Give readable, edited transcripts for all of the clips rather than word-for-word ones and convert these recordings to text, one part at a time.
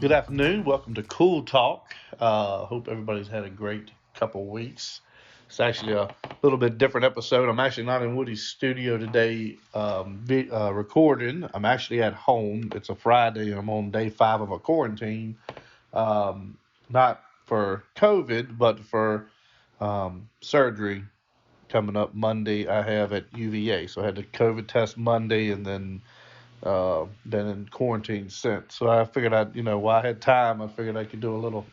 Good afternoon. Welcome to Cool Talk. Hope everybody's had a great couple weeks. It's actually a little bit different episode. I'm actually not in Woody's studio today recording. I'm actually at home. It's a Friday. I'm on day 5 of a quarantine. Not for COVID, but for surgery coming up Monday. I have at UVA. So I had the COVID test Monday and then been in quarantine since. So I figured while I had time, I figured I could do a little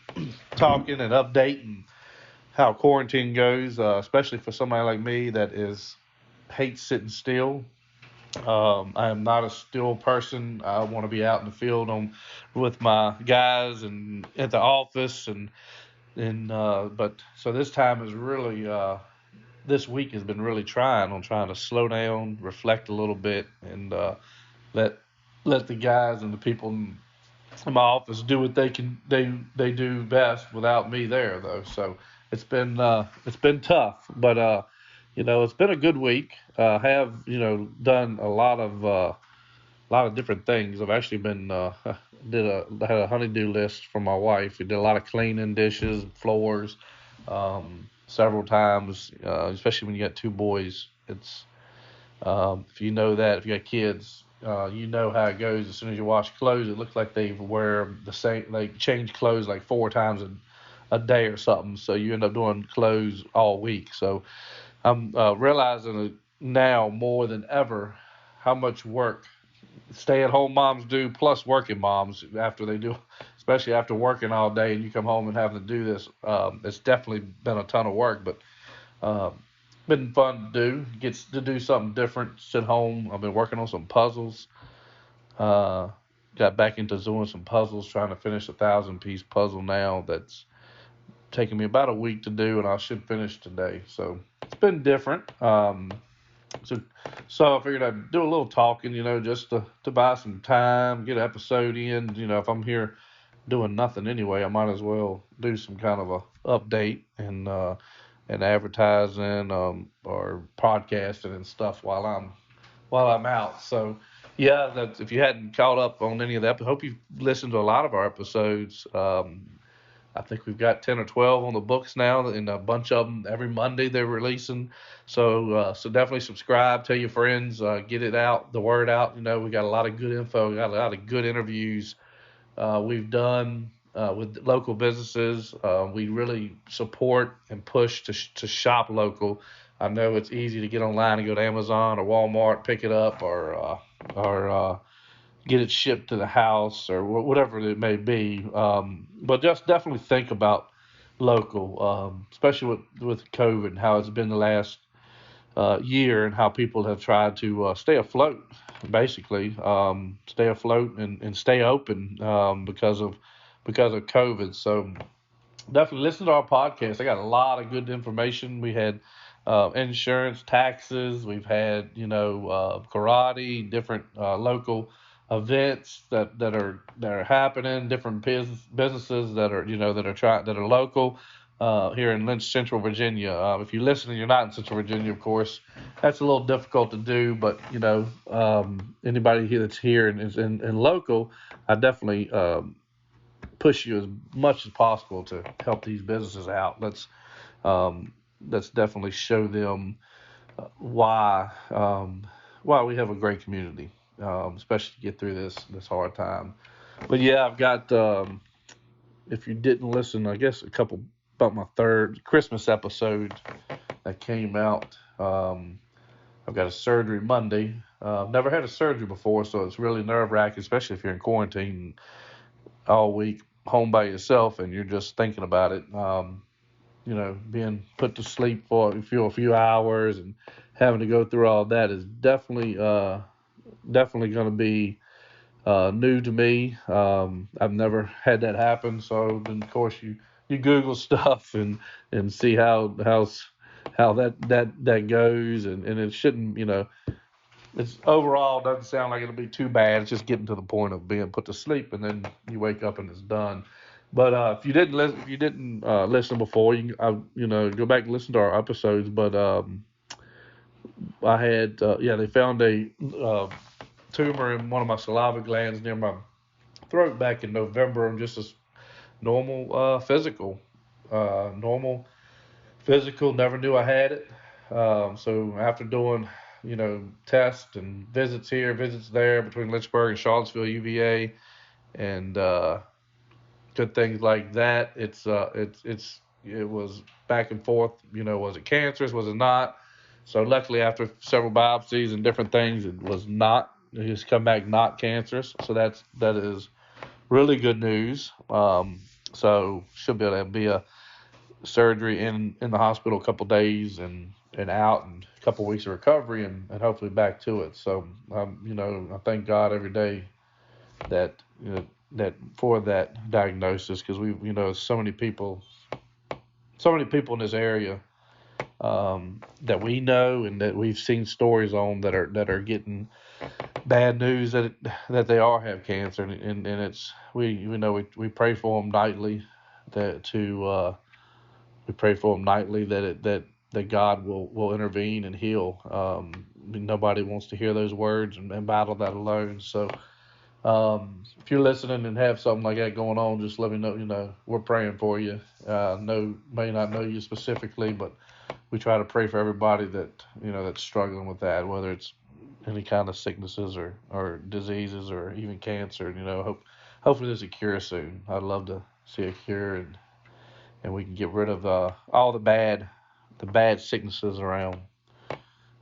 talking and updating how quarantine goes, especially for somebody like me that is hates sitting still. I am not a still person. I want to be out in the field on with my guys and at the office and but so this time is really this week has been really trying on trying to slow down, reflect a little bit, and let let the guys and the people in my office do what they do best without me there though. So it's been tough, but it's been a good week. Have done a lot of different things. I've actually been had a honeydew list for my wife. We did a lot of cleaning dishes, floors, several times, especially when you got two boys. It's if you know that, if you got kids, you know how it goes. As soon as you wash clothes, it looks like they wear the same, like change clothes like 4 times a day or something. So you end up doing clothes all week. So I'm realizing now more than ever how much work stay-at-home moms do, plus working moms after they do, especially after working all day and you come home and having to do this. It's definitely been a ton of work, but um, been fun to do. Gets to do something different. Sit home. I've been working on some puzzles. Uh, got back into doing some puzzles, trying to finish a 1,000 piece puzzle now. That's taking me about a week to do, and I should finish today. So it's been different. So, so I figured I'd do a little talking, just to buy some time, get an episode in. If I'm here doing nothing anyway, I might as well do some kind of a update and advertising or podcasting and stuff while I'm out. So yeah, that if you hadn't caught up on any of that, I hope you've listened to a lot of our episodes. I think we've got 10 or 12 on the books now, and a bunch of them every Monday they're releasing. So definitely subscribe, tell your friends, get it out, the word out. We got a lot of good info, we got a lot of good interviews we've done with local businesses. We really support and push to shop local. I know it's easy to get online and go to Amazon or Walmart, pick it up, or get it shipped to the house or whatever it may be. But just definitely think about local, especially with COVID and how it's been the last year and how people have tried to stay afloat, basically stay afloat and stay open because of COVID. So definitely listen to our podcast. I got a lot of good information. We had insurance, taxes. We've had karate, different local events that are happening, different businesses that are local here in Lynch, Central Virginia. If you listen and you're not in Central Virginia, of course, that's a little difficult to do. But anybody here that's here and is in local, I definitely push you as much as possible to help these businesses out. Let's definitely show them why we have a great community, especially to get through this hard time. But yeah, I've got if you didn't listen, I guess a couple about my third Christmas episode that came out. I've got a surgery Monday. I've never had a surgery before, so it's really nerve wracking, especially if you're in quarantine all week home by yourself and you're just thinking about it. Being put to sleep for a few hours and having to go through all that is definitely going to be new to me. I've never had that happen, so then of course you Google stuff and see how that goes, and it shouldn't it's overall doesn't sound like it'll be too bad. It's just getting to the point of being put to sleep, and then you wake up and it's done. But if you didn't listen before, go back and listen to our episodes. But I had they found a tumor in one of my saliva glands near my throat back in November on just a normal normal physical. Never knew I had it. So after doing, tests and visits here, visits there between Lynchburg and Charlottesville, UVA, and good things like that. It was back and forth. Was it cancerous? Was it not? So luckily, after several biopsies and different things, it was not. It's come back not cancerous. So that is really good news. So should be able to be a surgery in the hospital a couple days and out and a couple weeks of recovery and hopefully back to it. So I thank God every day that that for that diagnosis because we so many people in this area that we know and that we've seen stories on that are getting bad news that they are have cancer and it's we pray for them nightly that to we pray for them nightly that God will intervene and heal. Nobody wants to hear those words and battle that alone. So if you're listening and have something like that going on, just let me know. We're praying for you. May not know you specifically, but we try to pray for everybody that that's struggling with that, whether it's any kind of sicknesses or diseases or even cancer. Hopefully there's a cure soon. I'd love to see a cure and we can get rid of all the bad sicknesses around.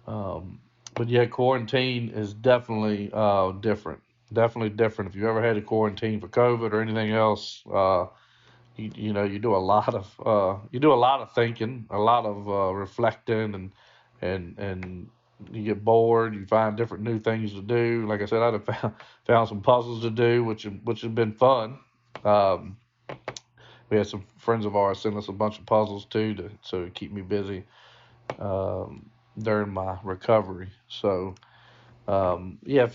But yeah, quarantine is definitely different. Definitely different. If you ever had a quarantine for COVID or anything else, you do a lot of thinking, a lot of reflecting, and you get bored. You find different new things to do. Like I said, I'd have found some puzzles to do, which have been fun. Um, we had some friends of ours send us a bunch of puzzles too to keep me busy during my recovery. So yeah,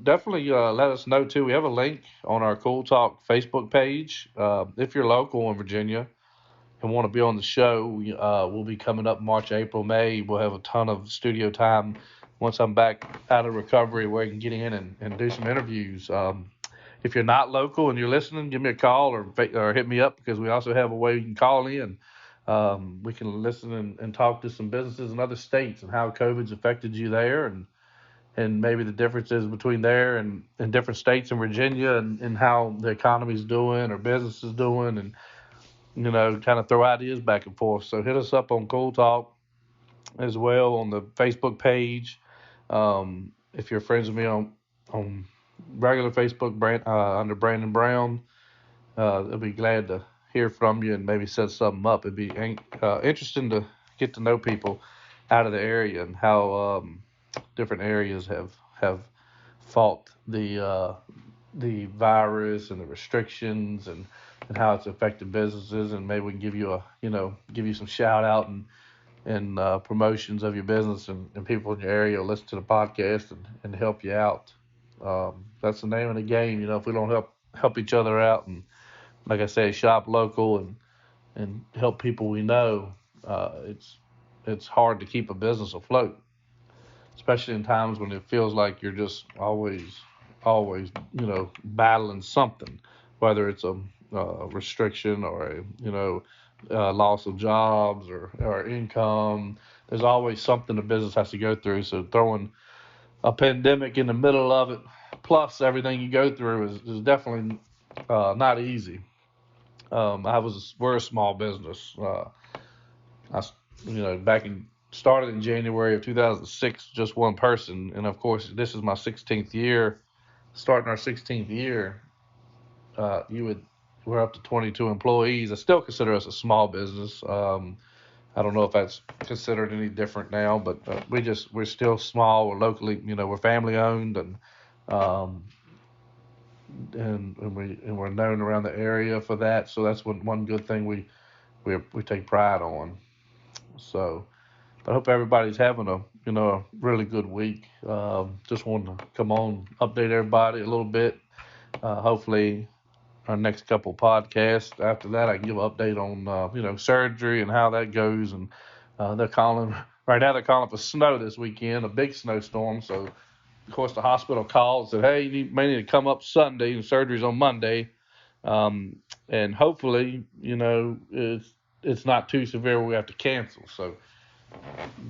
definitely let us know too. We have a link on our Cool Talk Facebook page. If you're local in Virginia and want to be on the show, we'll be coming up March, April, May. We'll have a ton of studio time once I'm back out of recovery where I can get in and do some interviews. If you're not local and you're listening, give me a call or hit me up because we also have a way you can call in. We can listen and talk to some businesses in other states and how COVID's affected you there and maybe the differences between there and different states in Virginia and how the economy's doing or business is doing and kind of throw ideas back and forth. So hit us up on Cool Talk as well on the Facebook page. If you're friends with me on regular Facebook, under Brandon Brown, I'll be glad to hear from you and maybe set something up. It'd be interesting to get to know people out of the area and how different areas have fought the virus and the restrictions and how it's affected businesses and maybe we can give you some shout out and promotions of your business and people in your area will listen to the podcast and help you out. That's the name of the game. If we don't help each other out and like I say, shop local and help people we know, it's hard to keep a business afloat, especially in times when it feels like you're just always battling something, whether it's a restriction or loss of jobs or income. There's always something the business has to go through. So throwing a pandemic in the middle of it, plus everything you go through, is definitely not easy. We're a small business. I, back in started in January of 2006, just one person, and of course, this is my 16th year. Starting our 16th year, we're up to 22 employees. I still consider us a small business. I don't know if that's considered any different now, but we're still small. We're locally, we're family owned, um, and we're known around the area for that. So that's one good thing we take pride on. So I hope everybody's having a really good week. Just wanted to come on, update everybody a little bit. Hopefully, our next couple podcasts after that, I can give an update on surgery and how that goes. And they're calling right now. They're calling for snow this weekend, a big snowstorm. So of course, the hospital called and said, hey, you may need to come up Sunday, and surgery's on Monday. And hopefully, it's not too severe where we have to cancel. So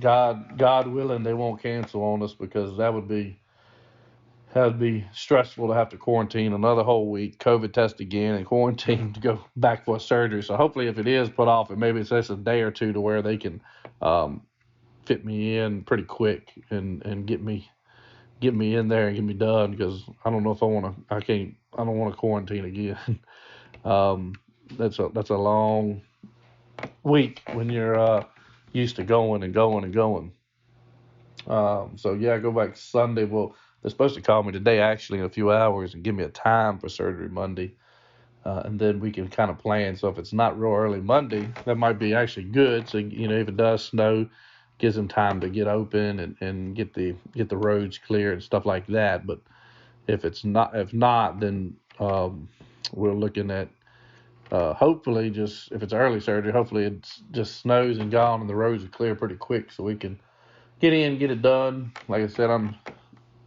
God willing, they won't cancel on us, because that'd be stressful to have to quarantine another whole week, COVID test again, and quarantine to go back for a surgery. So hopefully, if it is put off, and maybe it's just a day or two to where they can fit me in pretty quick and get me in there and get me done, because I don't know if I don't want to quarantine again. That's a long week when you're used to going and going and going. So yeah, I go back Sunday. Well, they're supposed to call me today, actually, in a few hours, and give me a time for surgery Monday, and then we can kind of plan. So if it's not real early Monday, that might be actually good. So if it does snow, gives them time to get open and get the roads clear and stuff like that. But if not, then we're looking at hopefully, just if it's early surgery, hopefully it just snows and gone and the roads are clear pretty quick, so we can get it done. Like I said, I'm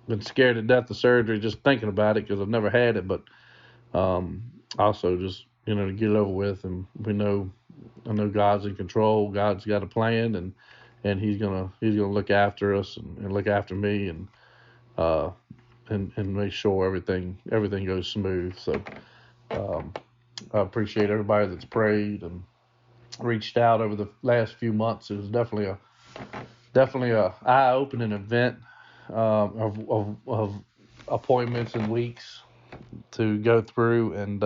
been scared to death of surgery just thinking about it, because I've never had it, but also just to get it over with. And I know God's in control. God's got a plan, and he's gonna look after us and look after me, and make sure everything goes smooth. So I appreciate everybody that's prayed and reached out over the last few months. It was definitely a eye-opening event of appointments and weeks to go through, and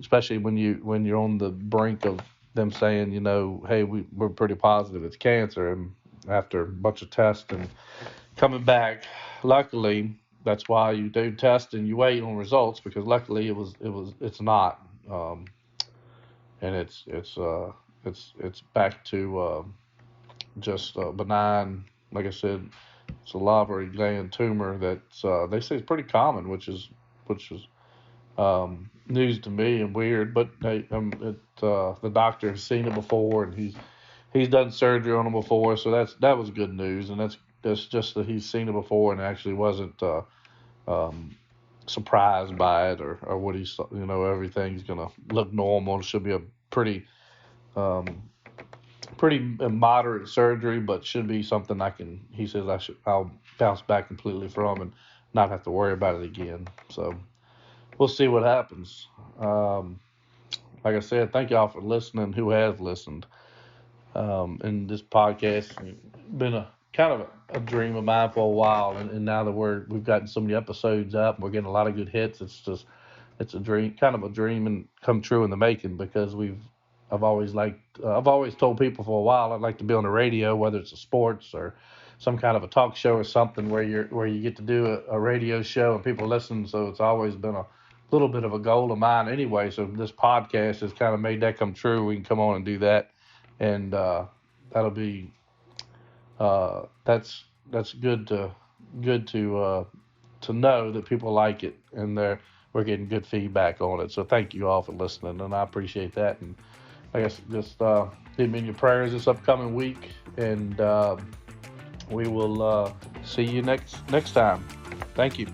especially when you're on the brink of them saying, hey, we're pretty positive it's cancer, and after a bunch of tests and coming back, luckily, that's why you do test and you wait on results, because luckily it's not, and it's back to just benign. Like I said, salivary gland tumor that they say is pretty common, which is news to me and weird. But the doctor has seen it before, and he's done surgery on him before, so that was good news. And that's just that he's seen it before and actually wasn't surprised by it, or what he's everything's gonna look normal. It should be a pretty moderate surgery, but should be something he says I'll bounce back completely from and not have to worry about it again. So we'll see what happens. Like I said, thank y'all for listening, who has listened. And this podcast has been a kind of a dream of mine for a while, and now that we've gotten so many episodes up, and we're getting a lot of good hits. It's a dream, kind of a dream and come true in the making, because I've always told people for a while I'd like to be on the radio, whether it's a sports or some kind of a talk show or something where you get to do a radio show and people listen. So it's always been a little bit of a goal of mine anyway. So this podcast has kind of made that come true. We can come on and do that, and that'll be that's good to know that people like it, and we're getting good feedback on it. So thank you all for listening, and I appreciate that. And I guess just keep me in your prayers this upcoming week, and we will see you next time. Thank you.